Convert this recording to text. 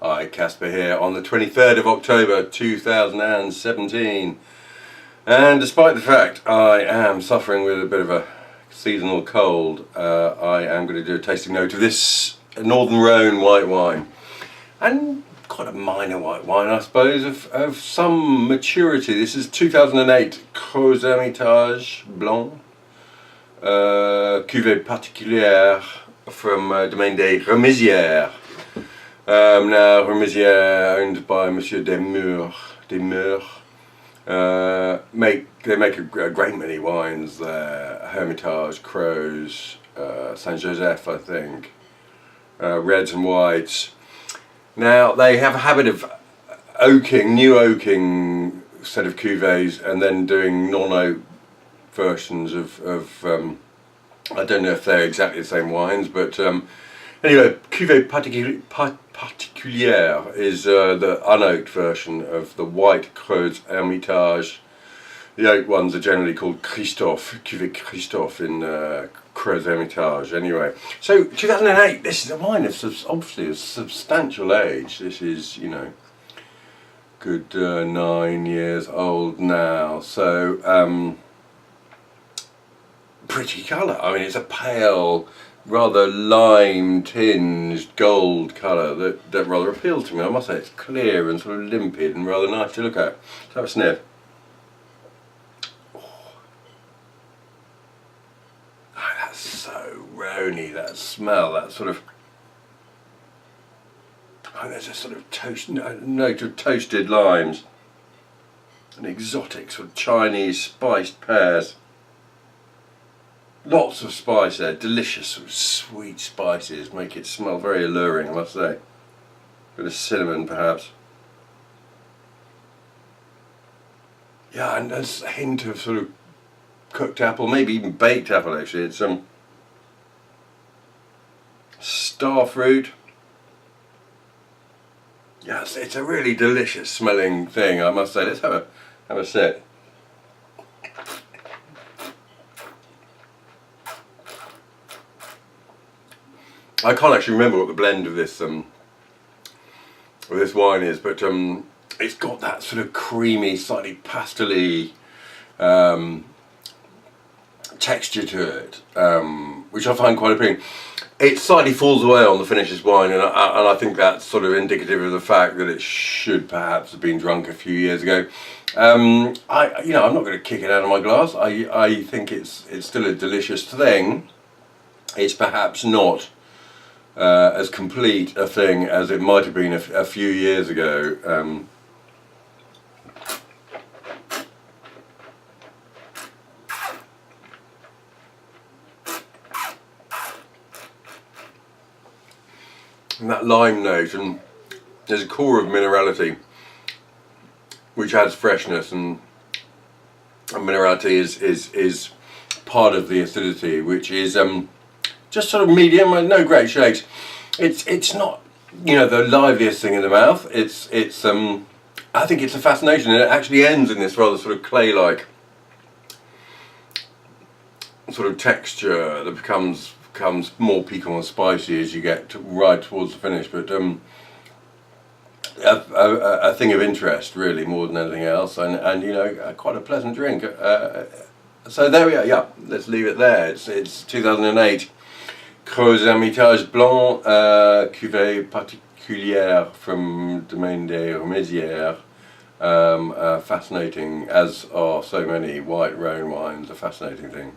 Hi, Caspar here on the 23rd of October 2017, and despite the fact I am suffering with a bit of a seasonal cold, I am going to do a tasting note of this Northern Rhône white wine, and quite a minor white wine I suppose, of some maturity. This is 2008 Crozes-Hermitage Blanc, Cuvée Particulière from Domaine des Remizieres. Now Remizieres, owned by Monsieur Demours, they make a great many wines there. Hermitage, Crozes, Saint-Joseph, I think, reds and whites. Now they have a habit of new oaking set of cuvées, and then doing non-oak versions of I don't know if they're exactly the same wines, but anyway, Cuvée Particulière is the unoaked version of the white Crozes-Hermitage. The oak ones are generally called Christophe, Cuvée Christophe in Crozes-Hermitage. Anyway, so 2008, this is a wine of obviously a substantial age. This is, you know, good 9 years old now. So, pretty colour. I mean, it's a pale, rather lime tinged gold colour that rather appeals to me. I must say it's clear and sort of limpid and rather nice to look at. Let's have a sniff. Oh, that's so Rhône, that smell, that sort of, oh, there's a sort of note of toasted limes, an exotic sort of Chinese spiced pears. Lots of spice there, delicious sort of sweet spices, make it smell very alluring, I must say. A bit of cinnamon perhaps. Yeah, and there's a hint of sort of cooked apple, maybe even baked apple actually. It's star fruit. Yeah, it's a really delicious smelling thing, I must say. Let's have a sip. I can't actually remember what the blend of this wine is, but it's got that sort of creamy, slightly pastel-y texture to it, which I find quite appealing. It slightly falls away on the finish of this wine, and I think that's sort of indicative of the fact that it should perhaps have been drunk a few years ago. I'm not going to kick it out of my glass. I think it's still a delicious thing. It's perhaps not as complete a thing as it might have been a few years ago. And that lime note, and there's a core of minerality which adds freshness, and minerality is part of the acidity, which is just sort of medium, no great shakes. It's not, you know, the liveliest thing in the mouth. It's I think it's a fascination, and it actually ends in this rather sort of clay-like sort of texture that becomes more piquant and spicy as you get right towards the finish. But a thing of interest, really, more than anything else, and you know, quite a pleasant drink. So there we are. Yeah, let's leave it there. It's 2008. Crozes-Hermitage Blanc, Cuvée Particulière from Domaine des Remizieres. Fascinating, as are so many white Rhône wines, a fascinating thing.